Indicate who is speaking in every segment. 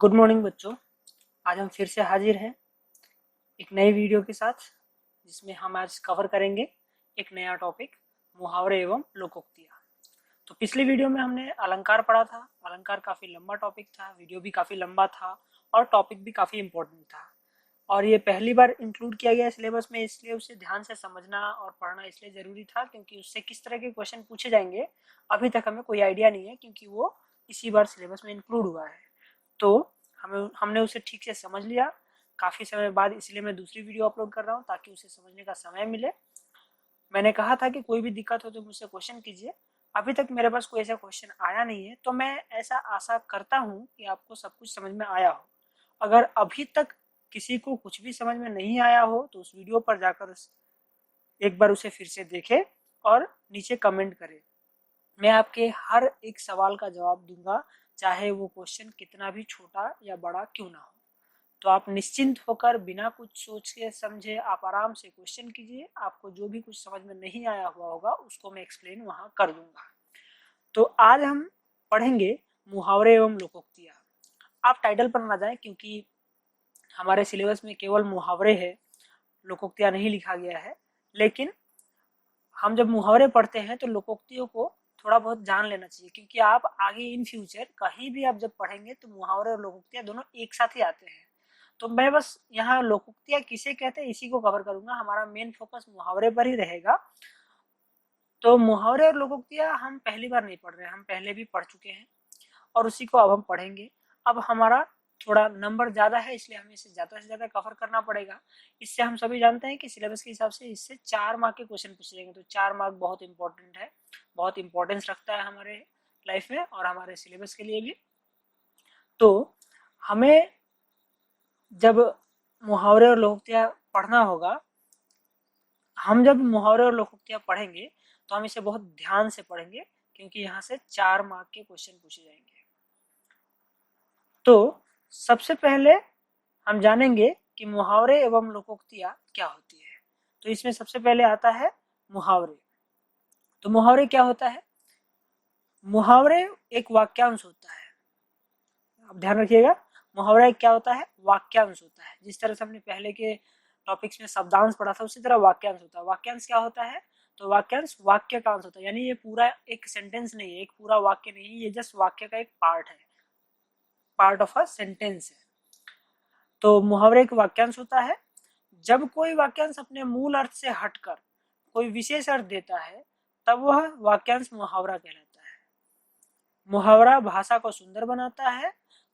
Speaker 1: Good morning बच्चों। आज हम फिर से हाजिर हैं एक नई वीडियो के साथ, जिसमें हम आज कवर करेंगे एक नया टॉपिक, मुहावरे एवं लोकोक्तियाँ। तो पिछली वीडियो में हमने अलंकार पढ़ा था। अलंकार काफ़ी लंबा टॉपिक था, वीडियो भी काफ़ी लंबा था और टॉपिक भी काफ़ी इम्पोर्टेंट था। और ये पहली बार इंक्लूड किया गया सिलेबस में, इसलिए उसे ध्यान से समझना और पढ़ना इसलिए ज़रूरी था क्योंकि उससे किस तरह के क्वेश्चन पूछे जाएंगे अभी तक हमें कोई आइडिया नहीं है, क्योंकि वो इसी बार सिलेबस में इंक्लूड हुआ है। तो हमने उसे ठीक से समझ लिया काफ़ी समय बाद, इसलिए मैं दूसरी वीडियो अपलोड कर रहा हूँ ताकि उसे समझने का समय मिले। मैंने कहा था कि कोई भी दिक्कत हो तो मुझसे क्वेश्चन कीजिए। अभी तक मेरे पास कोई ऐसा क्वेश्चन आया नहीं है, तो मैं ऐसा आशा करता हूँ कि आपको सब कुछ समझ में आया हो। अगर अभी तक किसी को कुछ भी समझ में नहीं आया हो तो उस वीडियो पर जाकर एक बार उसे फिर से देखें और नीचे कमेंट करें। मैं आपके हर एक सवाल का जवाब दूंगा, चाहे वो क्वेश्चन कितना भी छोटा या बड़ा क्यों ना हो। तो आप निश्चिंत होकर बिना कुछ सोच के समझे आप आराम से क्वेश्चन कीजिए। आपको जो भी कुछ समझ में नहीं आया हुआ होगा उसको मैं एक्सप्लेन वहाँ कर दूंगा। तो आज हम पढ़ेंगे मुहावरे एवं लोकोक्तियाँ। आप टाइटल पर ना जाएं, क्योंकि हमारे सिलेबस में केवल मुहावरे है, लोकोक्तियाँ नहीं लिखा गया है। लेकिन हम जब मुहावरे पढ़ते हैं तो लोकोक्तियों को थोड़ा बहुत जान लेना चाहिए, क्योंकि आप आगे इन फ्यूचर कहीं भी आप जब पढ़ेंगे तो मुहावरे और लोकोक्तियाँ दोनों एक साथ ही आते हैं। तो मैं बस यहाँ लोकोक्तियाँ किसे कहते हैं इसी को कवर करूंगा। हमारा मेन फोकस मुहावरे पर ही रहेगा। तो मुहावरे और लोकोक्तियाँ हम पहली बार नहीं पढ़ रहे हैं, हम पहले भी पढ़ चुके हैं और उसी को अब हम पढ़ेंगे। अब हमारा थोड़ा नंबर ज़्यादा है, इसलिए हमें इसे ज़्यादा से ज़्यादा कवर करना पड़ेगा। इससे हम सभी जानते हैं कि सिलेबस के हिसाब से इससे 4 मार्क के क्वेश्चन पूछे जाएंगे। तो 4 मार्क बहुत इंपॉर्टेंट है, बहुत इंपॉर्टेंस रखता है हमारे लाइफ में और हमारे सिलेबस के लिए भी। तो हमें जब मुहावरे और लोकोक्तियाँ पढ़ना होगा, हम जब मुहावरे और लोकोक्तियाँ पढ़ेंगे तो हम इसे बहुत ध्यान से पढ़ेंगे, क्योंकि यहाँ से 4 मार्क के क्वेश्चन पूछे जाएंगे। तो सबसे पहले हम जानेंगे कि मुहावरे एवं लोकोक्तियाँ क्या होती है। तो इसमें सबसे पहले आता है मुहावरे। तो मुहावरे क्या होता है? मुहावरे एक वाक्यांश होता है। आप ध्यान रखिएगा, मुहावरा क्या होता है? वाक्यांश होता है। जिस तरह से हमने पहले के टॉपिक्स में शब्दांश पढ़ा था, उसी तरह वाक्यांश होता है। वाक्यांश क्या होता है? तो वाक्यांश वाक्य का अंश होता है, यानी ये पूरा एक सेंटेंस नहीं है, एक पूरा वाक्य नहीं है, ये जस्ट वाक्य का एक पार्ट है, पार्ट ऑफ अ सेंटेंस है। तो मुहावरे एक वाक्यांश होता है। जब कोई वाक्यांश अपने मूल अर्थ से हटकर कोई विशेष अर्थ देता है, तब वह वाक्यांश मुहावरा कहलाता है। मुहावरा भाषा को सुंदर बनाता है।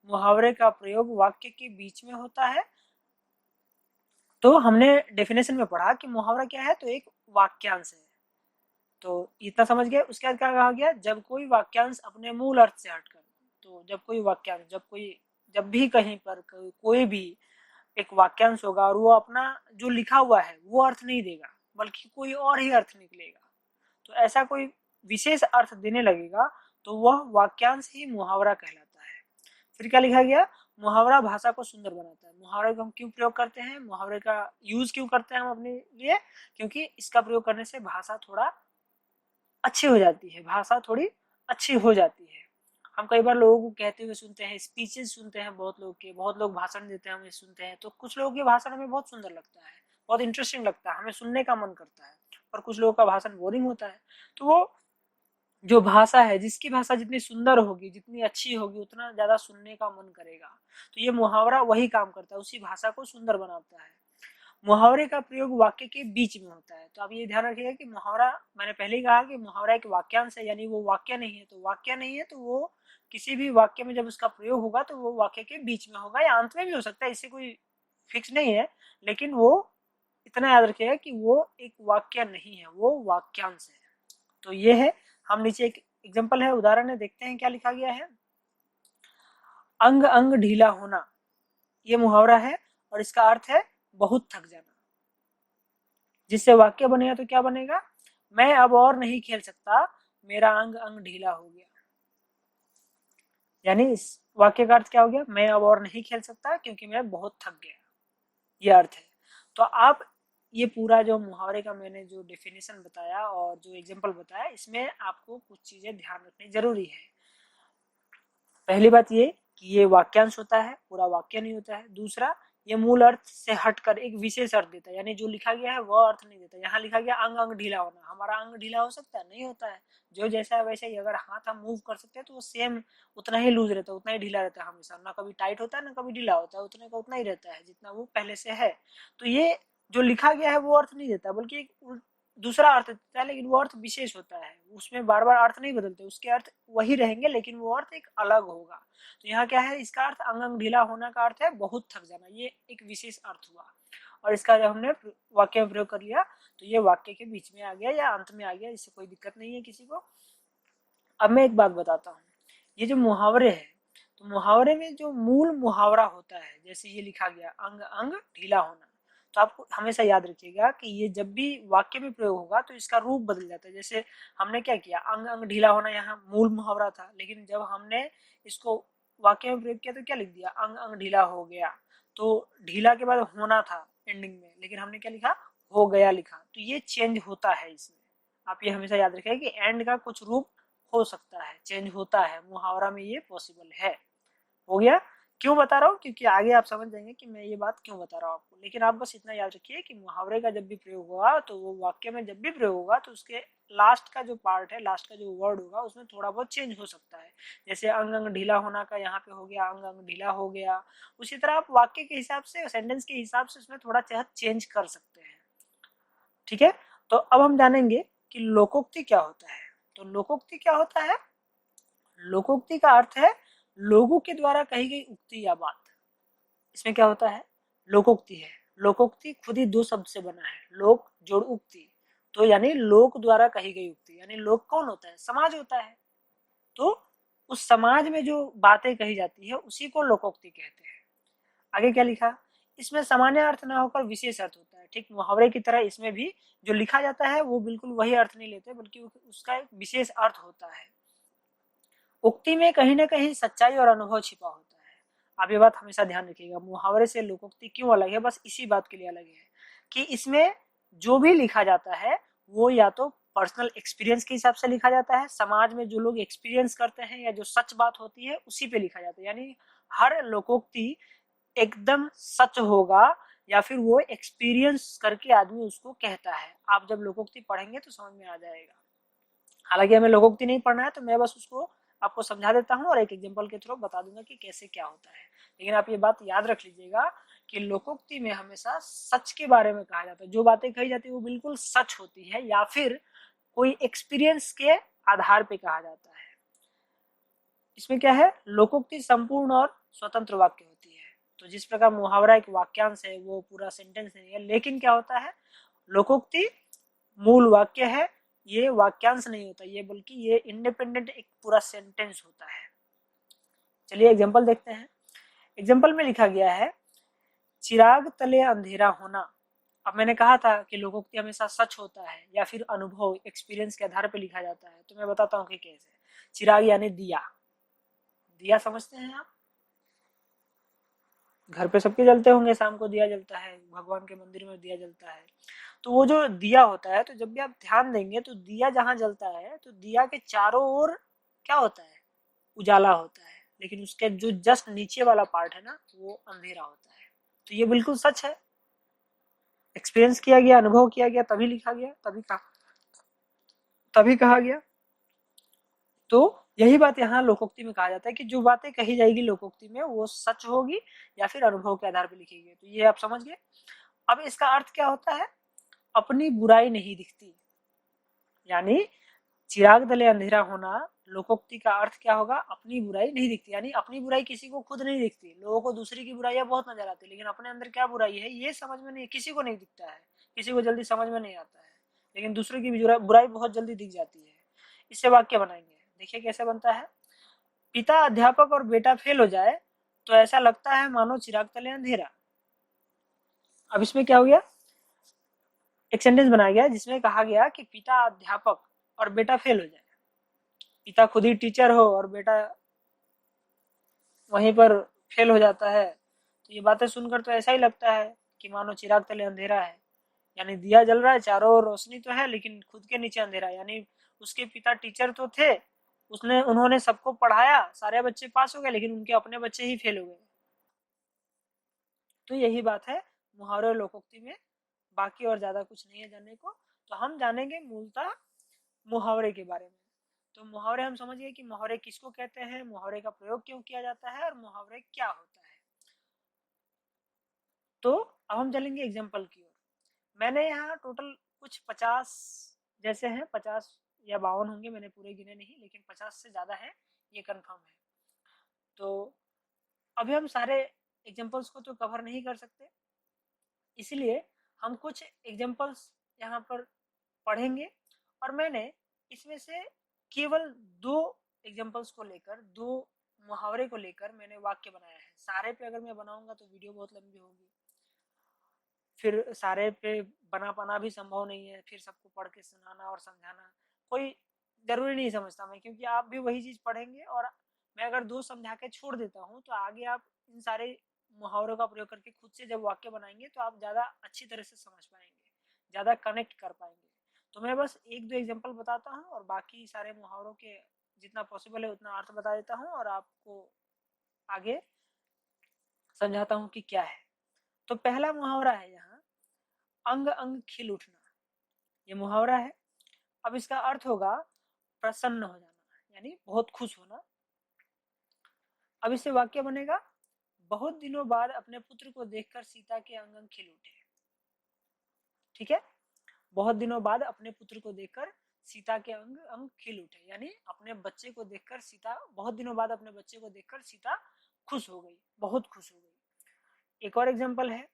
Speaker 1: मुहावरे का प्रयोग वाक्य के बीच में होता है। तो हमने डेफिनेशन में पढ़ा कि मुहावरा क्या है, तो एक वाक्यांश है। तो इतना समझ गए। उसके बाद क्या कहा गया? जब कोई वाक्यांश अपने मूल अर्थ से हटकर, तो जब कोई वाक्यांश, जब भी कहीं पर कोई भी एक वाक्यांश होगा और वो अपना जो लिखा हुआ है वो अर्थ नहीं देगा, बल्कि कोई और ही अर्थ निकलेगा, तो ऐसा कोई विशेष अर्थ देने लगेगा, तो वह वाक्यांश ही मुहावरा कहलाता है। फिर क्या लिखा गया? मुहावरा भाषा को सुंदर बनाता है। मुहावरे को हम क्यों प्रयोग करते हैं, मुहावरे का यूज क्यों करते हैं हम अपने लिए? क्योंकि इसका प्रयोग करने से भाषा थोड़ा अच्छी हो जाती है, भाषा थोड़ी अच्छी हो जाती है। हम कई बार लोगों को कहते हुए सुनते हैं, स्पीचेस सुनते हैं बहुत लोग भाषण देते हैं, हमें सुनते हैं, तो कुछ लोगों के भाषण हमें बहुत सुंदर लगता है, बहुत इंटरेस्टिंग लगता है, हमें सुनने का मन करता है। और कुछ लोगों का भाषण बोरिंग होता है। तो वो जो भाषा है, जिसकी भाषा जितनी सुंदर होगी, जितनी अच्छी होगी, उतना ज्यादा सुनने का मन करेगा। तो ये मुहावरा वही काम करता है, उसी भाषा को सुंदर बनाता है। मुहावरे का प्रयोग वाक्य के बीच में होता है। तो आप ये ध्यान रखिएगा कि मुहावरा, मैंने पहले ही कहा कि मुहावरा एक वाक्यांश है, यानी वो वाक्य नहीं है। तो वाक्य नहीं है तो वो किसी भी वाक्य में जब उसका प्रयोग होगा तो वो वाक्य के बीच में होगा या अंत में भी हो सकता है, इससे कोई फिक्स नहीं है। लेकिन वो इतना याद रखिएगा कि वो एक वाक्य नहीं है, वो वाक्यांश है। तो ये है। हम नीचे एक एग्जाम्पल है, उदाहरण है, देखते हैं क्या लिखा गया है। अंग अंग ढीला होना, ये मुहावरा है और इसका अर्थ है बहुत थक जाना। जिससे वाक्य बनेगा तो क्या बनेगा? मैं अब और नहीं खेल सकता, मेरा अंग अंग ढीला हो गया। यानी इस वाक्य का अर्थ क्या हो गया? मैं अब और नहीं खेल सकता क्योंकि मैं बहुत थक गया, ये अर्थ है। तो आप ये पूरा जो मुहावरे का मैंने जो डेफिनेशन बताया और जो एग्जाम्पल बताया, इसमें आपको कुछ चीजें ध्यान रखनी जरूरी है। पहली बात ये कि ये वाक्यांश होता है, पूरा वाक्य नहीं होता है। दूसरा, ये मूल अर्थ से हटकर एक विशेष अर्थ देता है, यानी जो लिखा गया है वह अर्थ नहीं देता। यहाँ लिखा गया अंग अंग ढीला होना, हमारा अंग ढीला हो सकता है? नहीं होता है। जो जैसा है वैसे ही, अगर हाथ हम मूव कर सकते हैं तो वो सेम उतना ही लूज रहता है, उतना ही ढीला रहता है हमेशा, ना कभी टाइट होता है ना कभी ढीला होता है, उतने का उतना ही रहता है जितना वो पहले से है। तो ये जो लिखा गया है वो अर्थ नहीं देता, बल्कि एक दूसरा अर्थ देता है, लेकिन वो अर्थ विशेष होता है, उसमें बार बार अर्थ नहीं बदलते, उसके अर्थ वही रहेंगे लेकिन वो अर्थ एक अलग होगा। तो यहाँ क्या है, इसका अर्थ अंग अंग ढीला होना का अर्थ है बहुत थक जाना, ये एक विशेष अर्थ हुआ। और इसका जब हमने वाक्य में प्रयोग कर लिया तो ये वाक्य के बीच में आ गया या अंत में आ गया, इससे कोई दिक्कत नहीं है किसी को। अब मैं एक बात बताता हूँ, ये जो मुहावरे है, तो मुहावरे में जो मूल मुहावरा होता है, जैसे ये लिखा गया अंग अंग ढीला होना, तो आपको हमेशा याद रखिएगा कि ये जब भी वाक्य में प्रयोग होगा तो इसका रूप बदल जाता है। जैसे हमने क्या किया, अंग अंग ढीला होना यहाँ मूल मुहावरा था, लेकिन जब हमने इसको वाक्य में प्रयोग किया तो क्या लिख दिया, अंग अंग ढीला हो गया। तो ढीला के बाद होना था एंडिंग में, लेकिन हमने क्या लिखा, हो गया लिखा। तो ये चेंज होता है इसमें, आप ये हमेशा याद रखिएगा कि एंड का कुछ रूप हो सकता है, चेंज होता है, मुहावरा में ये पॉसिबल है। हो गया? क्यों बता रहा हूँ, क्योंकि आगे आप समझ जाएंगे कि मैं ये बात क्यों बता रहा हूँ आपको। लेकिन आप बस इतना याद रखिए कि मुहावरे का जब भी प्रयोग होगा तो वो वाक्य में जब भी प्रयोग होगा तो उसके लास्ट का जो पार्ट है, लास्ट का जो वर्ड होगा, उसमें थोड़ा बहुत चेंज हो सकता है। जैसे अंग अंग ढीला होना का यहाँ पे हो गया अंग अंग ढीला हो गया, उसी तरह आप वाक्य के हिसाब से, सेंटेंस के हिसाब से उसमें थोड़ा चेंज कर सकते हैं। ठीक है, तो अब हम जानेंगे कि लोकोक्ति क्या होता है। तो लोकोक्ति क्या होता है? लोकोक्ति का अर्थ है लोगों के द्वारा कही गई उक्ति या बात। इसमें क्या होता है, लोकोक्ति है। लोकोक्ति खुद ही दो शब्द से बना है, लोक जोड़ उक्ति, तो यानी लोक द्वारा कही गई उक्ति। यानी लोक कौन होता है, समाज होता है। तो उस समाज में जो बातें कही जाती है उसी को लोकोक्ति कहते हैं। आगे क्या लिखा, इसमें सामान्य अर्थ ना होकर विशेष अर्थ होता है। ठीक मुहावरे की तरह इसमें भी जो लिखा जाता है वो बिल्कुल वही अर्थ नहीं लेते, बल्कि उसका एक विशेष अर्थ होता है। उक्ति में कहीं ना कहीं सच्चाई और अनुभव छिपा होता है। आप ये बात हमेशा ध्यान रखिएगा, मुहावरे से लोकोक्ति क्यों अलग है, बस इसी बात के लिए अलग है कि इसमें जो भी लिखा जाता है वो या तो पर्सनल एक्सपीरियंस के हिसाब से लिखा जाता है, समाज में जो लोग एक्सपीरियंस करते हैं या जो सच बात होती है उसी पे लिखा जाता है। यानी हर लोकोक्ति एकदम सच होगा या फिर वो एक्सपीरियंस करके आदमी उसको कहता है। आप जब लोकोक्ति पढ़ेंगे तो समझ में आ जाएगा। हालांकि हमें लोकोक्ति नहीं पढ़ना है तो मैं बस उसको आपको समझा देता हूँ और एक एग्जांपल के थ्रू बता दूंगा कि कैसे क्या होता है। लेकिन आप ये बात याद रख लीजिएगा कि लोकोक्ति में हमेशा सच के बारे में कहा जाता है, जो बातें कही जाती है वो बिल्कुल सच होती है या फिर कोई एक्सपीरियंस के आधार पे कहा जाता है। इसमें क्या है, लोकोक्ति संपूर्ण और स्वतंत्र वाक्य होती है। तो जिस प्रकार मुहावरा एक वाक्यांश है वो पूरा सेंटेंस नहीं है, लेकिन क्या होता है, लोकोक्ति मूल वाक्य है, ये वाक्यांश नहीं होता ये, बल्कि ये इंडिपेंडेंट एक पूरा सेंटेंस होता है। चलिए एग्जांपल देखते हैं। एग्जांपल में लिखा गया है चिराग तले अंधेरा होना। अब मैंने कहा था कि लोकोक्ति हमेशा सच होता है या फिर अनुभव एक्सपीरियंस के आधार पर लिखा जाता है, तो मैं बताता हूँ कि कैसे। चिराग यानी दिया, दिया समझते हैं आप, घर पे सबके जलते होंगे, शाम को दिया जलता है, भगवान के मंदिर में दिया जलता है। तो वो जो दिया होता है, तो जब भी आप ध्यान देंगे तो दिया जहां जलता है तो दिया के चारों ओर क्या होता है, उजाला होता है, लेकिन उसके जो जस्ट नीचे वाला पार्ट है ना वो अंधेरा होता है। तो ये बिल्कुल सच है, एक्सपीरियंस किया गया, अनुभव किया गया, तभी लिखा गया, तभी कहा गया। तो यही बात यहाँ लोकोक्ति में कहा जाता है कि जो बातें कही जाएगी लोकोक्ति में वो सच होगी या फिर अनुभव के आधार पर लिखी गई। तो ये आप समझ गए। अब इसका अर्थ क्या होता है, अपनी बुराई नहीं दिखती। यानी चिराग तले अंधेरा होना, लोकोक्ति का अर्थ क्या होगा, अपनी बुराई नहीं दिखती। यानी अपनी बुराई किसी को खुद नहीं दिखती, लोगों को दूसरी की बुराइयां बहुत नजर आती है, लेकिन अपने अंदर क्या बुराई है ये समझ में नहीं, किसी को नहीं दिखता है, किसी को जल्दी समझ में नहीं आता है, लेकिन दूसरे की बुराई बहुत जल्दी दिख जाती है। इससे वाक्य बनाएंगे, देखिए कैसे बनता है। पिता अध्यापक और बेटा फेल हो जाए तो ऐसा लगता है मानो चिराग तले अंधेरा। अब इसमें क्या हो गया, एक सेंटेंस बनाया गया जिसमें कहा गया कि पिता अध्यापक और बेटा फेल हो जाए। पिता खुद ही टीचर हो और बेटा वहीं पर फेल हो जाता है, तो ये बातें सुनकर तो ऐसा ही लगता है कि मानो चिराग तले अंधेरा है। यानी दिया जल रहा है, चारों ओर रोशनी तो है लेकिन खुद के नीचे अंधेरा है। यानी उसके पिता टीचर तो थे उन्होंने सबको पढ़ाया, सारे बच्चे पास हो गए, लेकिन उनके अपने बच्चे ही फेल हो गए। तो यही बात है मुहावरे और लोकोक्ति में, बाकी और ज्यादा कुछ नहीं है जानने को। तो हम जानेंगे मूलतः मुहावरे के बारे में। तो मुहावरे हम समझ गए कि मुहावरे किसको कहते हैं, मुहावरे का प्रयोग क्यों किया जाता है और मुहावरे क्या होता है। तो अब हम चलेंगे एग्जाम्पल की ओर। मैंने यहाँ टोटल कुछ 50 जैसे हैं, 50 या 52 होंगे, मैंने पूरे गिने नहीं, लेकिन 50 से ज्यादा है ये कंफर्म है। तो अभी हम सारे एग्जाम्पल्स को तो कवर नहीं कर सकते, इसलिए हम कुछ एग्जाम्पल्स यहाँ पर पढ़ेंगे, और मैंने इसमें से केवल 2 एग्जाम्पल्स को लेकर, 2 मुहावरे को लेकर मैंने वाक्य बनाया है। सारे पे अगर मैं बनाऊंगा तो वीडियो बहुत लंबी होगी, फिर सारे पे बना पाना भी संभव नहीं है, फिर सबको पढ़ के सुनाना और समझाना कोई जरूरी नहीं समझता मैं, क्योंकि आप भी वही चीज पढ़ेंगे, और मैं अगर 2 समझा के छोड़ देता हूँ तो आगे आप इन सारे मुहावरों का प्रयोग करके खुद से जब वाक्य बनाएंगे तो आप ज्यादा अच्छी तरह से समझ पाएंगे, ज्यादा कनेक्ट कर पाएंगे। तो मैं बस 1-2 एग्जाम्पल बताता हूँ और बाकी सारे मुहावरों के जितना पॉसिबल है उतना अर्थ बता देता हूँ और आपको आगे समझाता हूँ कि क्या है। तो पहला मुहावरा है यहाँ, अंग अंग खिल उठना। ये मुहावरा है। अब इसका अर्थ होगा प्रसन्न हो जाना, यानी बहुत खुश होना। अब इससे वाक्य बनेगा, बहुत दिनों बाद अपने पुत्र को देखकर सीता के अंग अंग खिल उठे। ठीक है, बहुत दिनों बाद अपने पुत्र को देखकर सीता के अंग अंग खिल उठे, यानी अपने बच्चे को देखकर सीता, बहुत दिनों बाद अपने बच्चे को देखकर सीता खुश हो गई, बहुत खुश हो गई। एक और एग्जांपल है।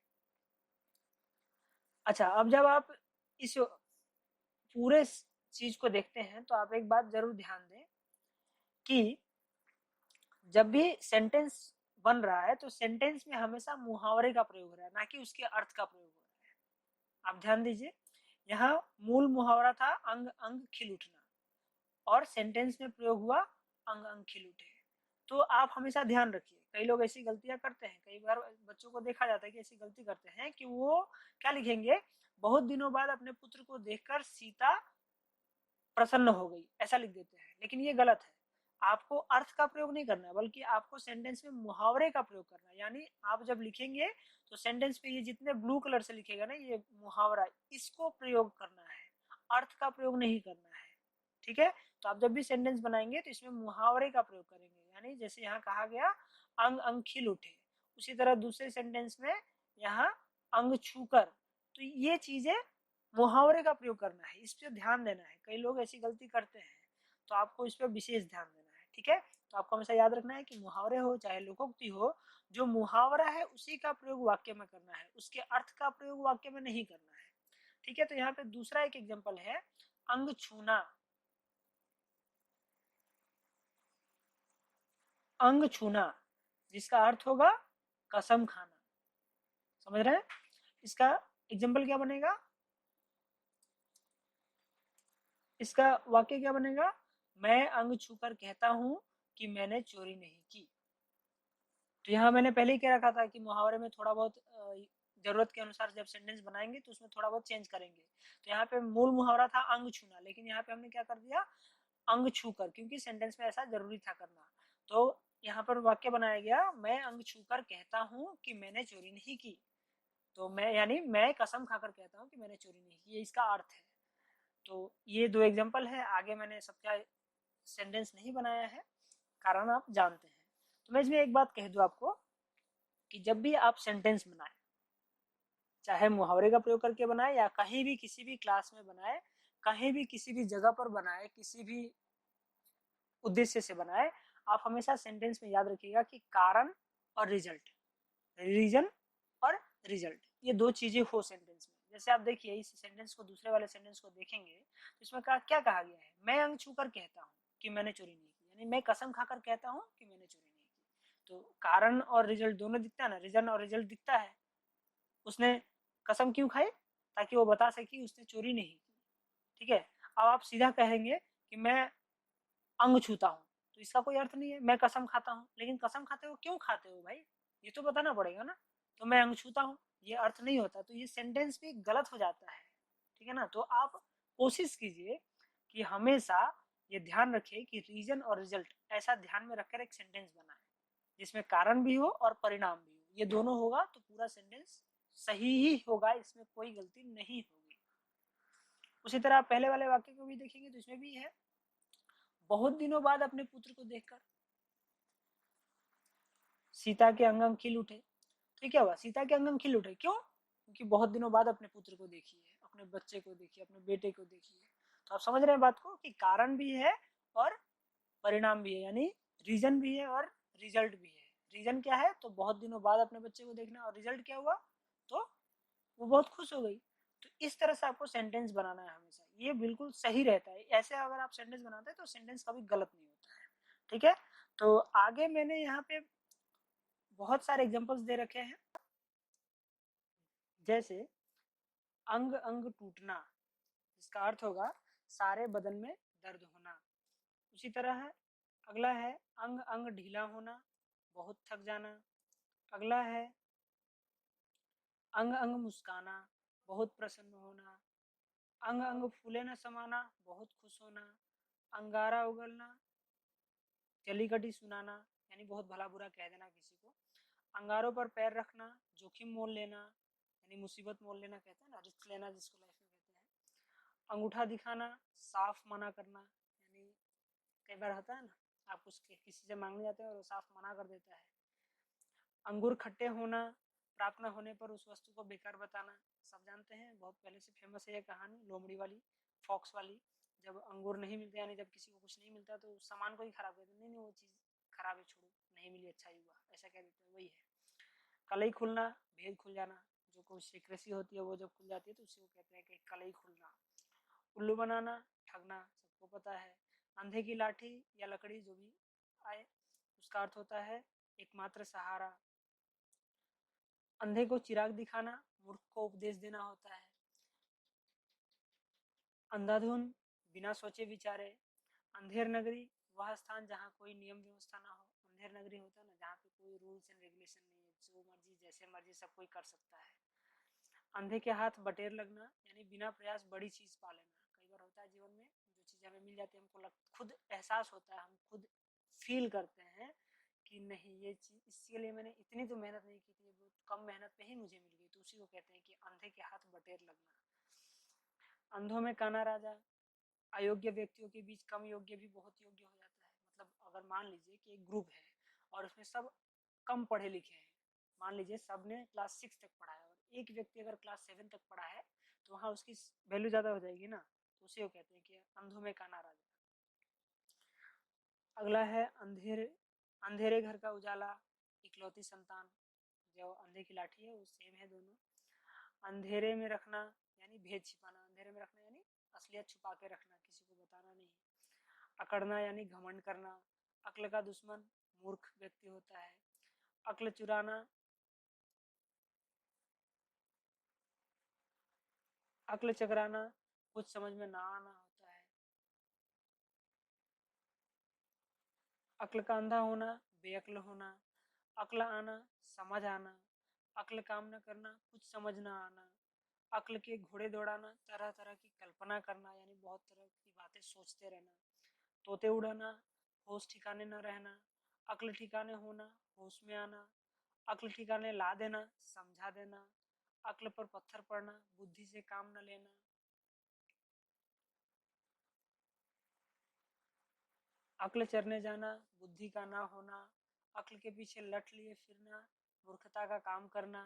Speaker 1: अच्छा, अब जब आप इस पूरे चीज को देखते हैं तो आप एक बात जरूर ध्यान दें कि जब भी सेंटेंस बन रहा है तो सेंटेंस में हमेशा मुहावरे का प्रयोग हो रहा है, ना कि उसके अर्थ का प्रयोग हो रहा है। आप ध्यान दीजिए, यहाँ मूल मुहावरा था अंग अंग खिल उठना, और सेंटेंस में प्रयोग हुआ अंग अंग खिल उठे। तो आप हमेशा ध्यान रखिए, कई लोग ऐसी गलतियां करते हैं, कई बार बच्चों को देखा जाता है कि ऐसी गलती करते हैं कि वो क्या लिखेंगे, बहुत दिनों बाद अपने पुत्र को देखकर सीता प्रसन्न हो गई, ऐसा लिख देते हैं, लेकिन ये गलत है। आपको अर्थ का प्रयोग नहीं करना है, बल्कि आपको सेंटेंस में मुहावरे का प्रयोग करना है। यानी आप जब लिखेंगे तो सेंटेंस पे ये जितने ब्लू कलर से लिखेगा ना, ये मुहावरा, इसको प्रयोग करना है, अर्थ का प्रयोग नहीं करना है। ठीक है, तो आप जब भी सेंटेंस बनाएंगे तो इसमें मुहावरे का प्रयोग करेंगे। यानी जैसे यहाँ कहा गया अंग अंग खिल उठे, उसी तरह दूसरे सेंटेंस में यहाँ अंग छूकर, तो ये चीजें मुहावरे का प्रयोग करना है, इस पर ध्यान देना है। कई लोग ऐसी गलती करते हैं, तो आपको इस पर विशेष ध्यान देना है। ठीक है, तो आपको हमेशा याद रखना है कि मुहावरे हो चाहे लोकोक्ति हो, जो मुहावरा है उसी का प्रयोग वाक्य में करना है, उसके अर्थ का प्रयोग वाक्य में नहीं करना है। ठीक है, तो यहाँ पे दूसरा एक एग्जाम्पल है, अंग छूना। अंग छूना जिसका अर्थ होगा कसम खाना। समझ रहे हैं? इसका एग्जाम्पल क्या बनेगा, इसका वाक्य क्या बनेगा, मैं अंग छूकर कहता हूं कि मैंने चोरी नहीं की। तो यहाँ मैंने पहले ही कह रखा था कि मुहावरे में थोड़ा बहुत जरूरत के अनुसार जब सेंटेंस बनाएंगे तो उसमें थोड़ा बहुत चेंज करेंगे। तो यहाँ पे मूल मुहावरा था अंग छूना, लेकिन यहाँ पे हमने क्या कर दिया, अंग छूकर, क्योंकि सेंटेंस में ऐसा जरूरी था करना। तो यहाँ पर वाक्य बनाया गया, मैं अंग छूकर कहता हूँ कि मैंने चोरी नहीं की। तो मैं यानी मैं कसम खाकर कहता हूँ कि मैंने चोरी नहीं की, ये इसका अर्थ है। तो ये 2 एग्जाम्पल है, आगे मैंने सबका सेंटेंस नहीं बनाया है, कारण आप जानते हैं। तो मैं इसमें एक बात कह दूं आपको कि जब भी आप सेंटेंस बनाए, चाहे मुहावरे का प्रयोग करके बनाए या कहीं भी किसी भी क्लास में बनाए, कहीं भी किसी भी जगह पर बनाए, किसी भी उद्देश्य से बनाए, आप हमेशा सेंटेंस में याद रखिएगा कि कारण और रिजल्ट, रीजन और रिजल्ट, ये 2 चीजें हो सेंटेंस में। जैसे आप देखिए इस सेंटेंस को, दूसरे वाले सेंटेंस को देखेंगे तो इसमें क्या कहा गया है, मैं अंग छूकर कहता हूँ कि मैंने चोरी नहीं की, यानी मैं कसम खाकर कहता हूँ कि मैंने चोरी नहीं की। तो कारण और रिजल्ट दोनों दिखता है ना, रीजन और रिजल्ट दिखता है। उसने कसम क्यों खाई, ताकि वो बता सके उसने चोरी नहीं की। ठीक है, अब आप सीधा कहेंगे कि मैं अंग छूता हूँ, तो इसका कोई अर्थ नहीं है। मैं कसम खाता हूँ, लेकिन कसम खाते हो क्यों खाते हो भाई, ये तो बताना पड़ेगा ना। तो मैं अंग छूता हूँ, ये अर्थ नहीं होता, तो ये सेंटेंस भी गलत हो जाता है। ठीक है ना, तो आप कोशिश कीजिए कि हमेशा ये ध्यान रखिए कि रीजन और रिजल्ट ऐसा ध्यान में रखकर एक सेंटेंस बनाए जिसमें कारण भी हो और परिणाम भी हो। ये दोनों होगा तो पूरा सेंटेंस सही ही होगा, इसमें कोई गलती नहीं होगी। उसी तरह पहले वाले वाक्य को भी देखेंगे तो इसमें भी है, बहुत दिनों बाद अपने पुत्र को देखकर सीता के अंग अंग खिल उठे। तो क्या हुआ, सीता के अंग अंग खिल उठे, क्यों? क्योंकि बहुत दिनों बाद अपने पुत्र को देखी है, अपने बच्चे को देखी है, अपने बेटे को देखी है। तो आप समझ रहे हैं बात को कि कारण भी है और परिणाम भी है, यानी रीजन भी है और रिजल्ट भी है। रीजन क्या है, तो बहुत दिनों बाद अपने बच्चे को देखना, और रिजल्ट क्या हुआ, तो वो बहुत खुश हो गई। तो इस तरह से आपको सेंटेंस बनाना है हमेशा, ये बिल्कुल सही रहता है। ऐसे अगर आप सेंटेंस बनाते हैं तो सेंटेंस कभी गलत नहीं होता है। ठीक है, तो आगे मैंने यहाँ पे बहुत सारे एग्जांपल्स दे रखे हैं, जैसे अंग अंग टूटना, इसका अर्थ होगा सारे बदन में दर्द होना। उसी तरह है, अगला है अंग अंग ढीला होना, बहुत थक जाना। अगला है अंग अंग मुस्काना, बहुत प्रसन्न होना। अंग अंग फूले न समाना, बहुत खुश होना। अंगारा उगलना, गली कटी सुनाना, यानी बहुत भला बुरा कह देना किसी को। अंगारों पर पैर रखना, जोखिम मोल लेना, यानी मुसीबत मोल लेना कहते हैं ना, रिस्क लेना जिसको लाइफ में कहते हैं। अंगूठा दिखाना, साफ मना करना, यानी कई बार होता है ना, आप कुछ किसी से मांगने जाते हैं और वो साफ मना कर देता है। अंगूर खट्टे होना, प्राप्त न होने पर उस वस्तु को बेकार बताना। सब जानते हैं, बहुत पहले से फेमस है ये कहानी, लोमड़ी वाली, फॉक्स वाली। जब अंगूर नहीं मिलते, यानी जब किसी को कुछ नहीं मिलता तो उस सामान को ही खराब कहते हैं, नहीं नहीं वो चीज़ खराब है, छोड़ो, नहीं मिली अच्छा ही हुआ, ऐसा कह देते हैं, वही है। कलई खुलना, भेद खुल जाना, जो कोई सीक्रेसी होती है वो जब खुल जाती है तो उसी को कहते हैं कि कलई खुलना। उल्लू बनाना, ठगना, सबको पता है। अंधे की लाठी या लकड़ी जो भी आए, उसका अर्थ होता है एकमात्र सहारा। अंधे को चिराग दिखाना, मूर्ख को उपदेश देना होता है। अंधाधुन, बिना सोचे विचारे। अंधेर नगरी, वह स्थान जहाँ कोई नियम व्यवस्था ना हो। अंधेर नगरी होता है ना, जहाँ पे कोई रूल्स एंड रेगुलेशन नहीं है, जो मर्जी जैसे मर्जी सब कोई कर सकता है। अंधे के हाथ बटेर लगना, यानी बिना प्रयास बड़ी चीज पा लेना। कई बार होता है जीवन में, जो चीज हमें मिल जाती है हमको खुद एहसास होता है, हम खुद फील करते हैं कि नहीं ये चीज, इसके लिए मैंने इतनी तो मेहनत नहीं की थी, बहुत कम मेहनत में ही मुझे मिल गई, तो उसी को कहते हैं कि अंधे के हाथ बटेर लगना। अंधों में काना राजा, अयोग्य व्यक्तियों के बीच कम योग्य भी बहुत योग्य हो जाता है। मतलब अगर मान लीजिए कि एक ग्रुप है और उसमें सब कम पढ़े लिखे हैं, मान लीजिए सब ने क्लास 6 तक पढ़ा है और एक व्यक्ति अगर क्लास 7 तक पढ़ा है, तो वहाँ उसकी वैल्यू ज़्यादा हो जाएगी ना, तो उसी को कहते हैं कि अंधों में काना राजा। अगला है अंधेरे, अंधेरे घर का उजाला, इकलौती संतान। जो अंधे की लाठी है वो सेम है दोनों। अंधेरे में रखना, यानी भेद छिपाना, अंधेरे में रखना यानी असलियत छुपा के रखना, किसी को बताना नहीं। अकड़ना यानी घमंड करना। अक्ल का दुश्मन मूर्ख व्यक्ति होता है। अक्ल चुराना, अक्ल चकराना, कुछ समझ में ना आना होता है। अक्ल का अंधा होना, बेअक्ल होना। अक्ल आना, समझ आना। अक्ल काम न करना, कुछ समझ ना आना। अक्ल के घोड़े दौड़ाना, तरह तरह की कल्पना करना, यानी बहुत तरह की बातें सोचते रहना। तोते उड़ाना, होश ठिकाने न रहना। अक्ल ठिकाने होना, होश में आना। अक्ल ठिकाने ला देना, समझा देना। अक्ल पर पत्थर पड़ना, बुद्धि से काम न लेना। अक्ल चरने जाना, बुद्धि का ना होना। अक्ल के पीछे लट लिए फिरना, मूर्खता का काम करना।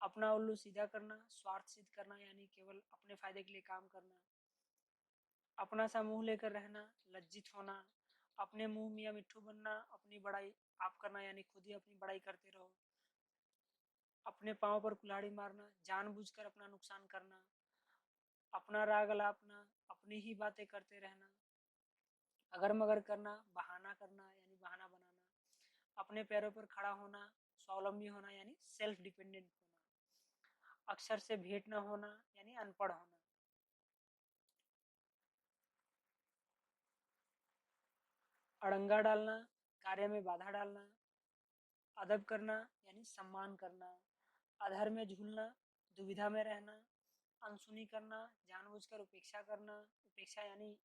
Speaker 1: अपना उल्लू सीधा करना, स्वार्थ सिद्ध करना, यानी केवल अपने फायदे के लिए काम करना। अपना सा मुंह लेकर रहना, लज्जित होना। अपने मुंह मियाँ मिट्ठू बनना, अपनी बड़ाई आप करना, यानी खुद ही अपनी बड़ाई करते रहो। अपने पाँव पर कुल्हाड़ी मारना, जानबूझकर अपना नुकसान करना। अपना राग अलापना, अपनी ही बातें करते रहना। अगर मगर करना, बहाना करना, यानी बहाना बनाना। अपने पैरों पर खड़ा होना, स्वावलंबी होना, यानी सेल्फ डिपेंडेंट होना। अक्षर से भेंट न होना, यानी अनपढ़ होना। अड़ंगा डालना, कार्य में बाधा डालना। अदब करना, यानी सम्मान करना। अधर में झूलना, दुविधा में रहना। अनसुनी करना, जानबूझकर उपेक्षा करना। उपेक्षा यानी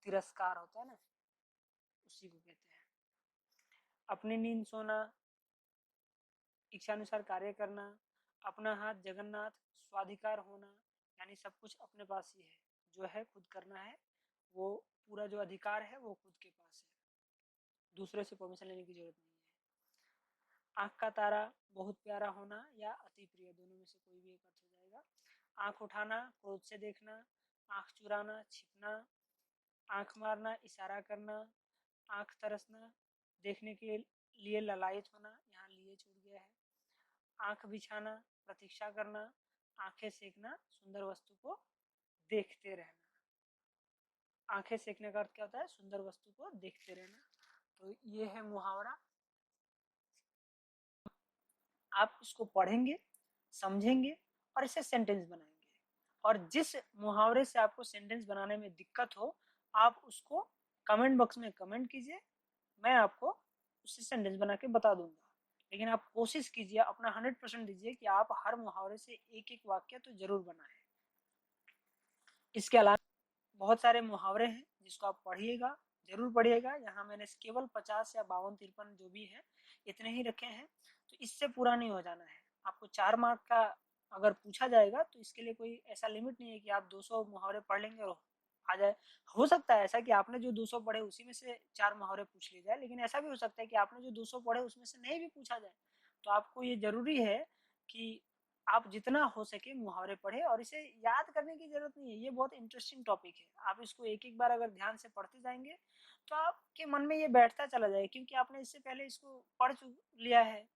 Speaker 1: तिरस्कार होता है ना, उसी को कहते हैं। अपनी नींद सोना, इच्छानुसार कार्य करना, अपना हाथ जगन्नाथ, स्वाधिकार होना, यानी सब कुछ अपने पास ही है, जो है खुद करना है, वो पूरा जो अधिकार है वो खुद के पास है, दूसरे से परमिशन लेने की जरूरत नहीं है। आंख का तारा, बहुत प्यारा होना या अति प्रिय, दोनों में से कोई भी एक अर्थ हो जाएगा। आंख उठाना, क्रोध से देखना, आंख चुराना, छिपना, आंख मारना, इशारा करना, आंख तरसना, देखने के लिए ललायत होना, यहाँ लिए छूट गया है। आंख बिछाना, प्रतीक्षा करना, आंखें सेकना, सुंदर वस्तु को देखते रहना। आंखें सेकने का अर्थ क्या होता है? सुंदर वस्तु को देखते रहना। तो ये है मुहावरा। आप इसको पढ़ेंगे, समझेंगे और इसे सेंटेंस बनाएंगे, और जिस मुहावरे से आपको सेंटेंस बनाने में दिक्कत हो आप उसको कमेंट बॉक्स में कमेंट कीजिए, मैं आपको उससे सेंटेंस बना के बता दूंगा। लेकिन आप कोशिश कीजिए, अपना 100% दीजिए कि आप हर मुहावरे से एक एक वाक्य तो जरूर बनाएं। इसके अलावा बहुत सारे मुहावरे हैं जिसको आप पढ़िएगा, जरूर पढ़िएगा। यहाँ मैंने केवल 50 या 52-53 जो भी है इतने ही रखे हैं, तो इससे पूरा नहीं हो जाना है। आपको 4 मार्क का अगर पूछा जाएगा तो इसके लिए कोई ऐसा लिमिट नहीं है कि आप 200 मुहावरे पढ़ लेंगे और आ जाए। हो सकता है ऐसा कि आपने जो 200 पढ़े उसी में से 4 मुहावरे पूछ लिए जाए, लेकिन ऐसा भी हो सकता है कि आपने जो 200 पढ़े उसमें से नहीं भी पूछा जाए। तो आपको ये जरूरी है कि आप जितना हो सके मुहावरे पढ़े, और इसे याद करने की जरूरत नहीं है, ये बहुत इंटरेस्टिंग टॉपिक है। आप इसको एक एक बार अगर ध्यान से पढ़ते जाएंगे तो आपके मन में ये बैठता चला जाएगा, क्योंकि आपने इससे पहले इसको पढ़ लिया है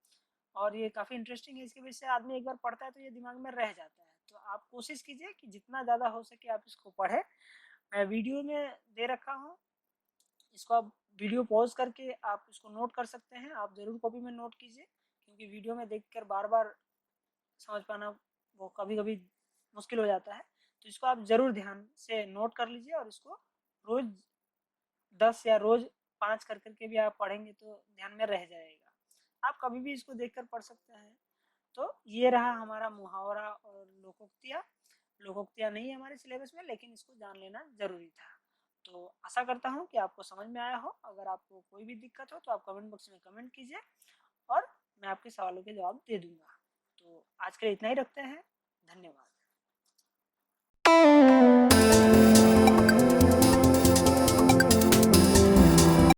Speaker 1: और ये काफी इंटरेस्टिंग है। इसकी वजह से आदमी एक बार पढ़ता है तो ये दिमाग में रह जाता है। तो आप कोशिश कीजिए कि जितना ज्यादा हो सके आप इसको पढ़े। मैं वीडियो में दे रखा हूँ, इसको आप वीडियो पॉज करके आप इसको नोट कर सकते हैं। आप जरूर कॉपी में नोट कीजिए, क्योंकि वीडियो में देखकर बार बार समझ पाना वो कभी कभी मुश्किल हो जाता है। तो इसको आप जरूर ध्यान से नोट कर लीजिए, और इसको रोज 10 या रोज 5 कर करके भी आप पढ़ेंगे तो ध्यान में रह जाएगा। आप कभी भी इसको देखकर पढ़ सकते हैं। तो ये रहा हमारा मुहावरा और लोकोक्तियाँ। लोकोक्तियाँ नहीं है हमारे सिलेबस में, लेकिन इसको जान लेना जरूरी था। तो आशा करता हूँ कि आपको समझ में आया हो। अगर आपको कोई भी दिक्कत हो तो आप कमेंट बॉक्स में कमेंट कीजिए और मैं आपके सवालों के जवाब दे दूंगा। तो आज के लिए इतना ही रखते हैं। धन्यवाद।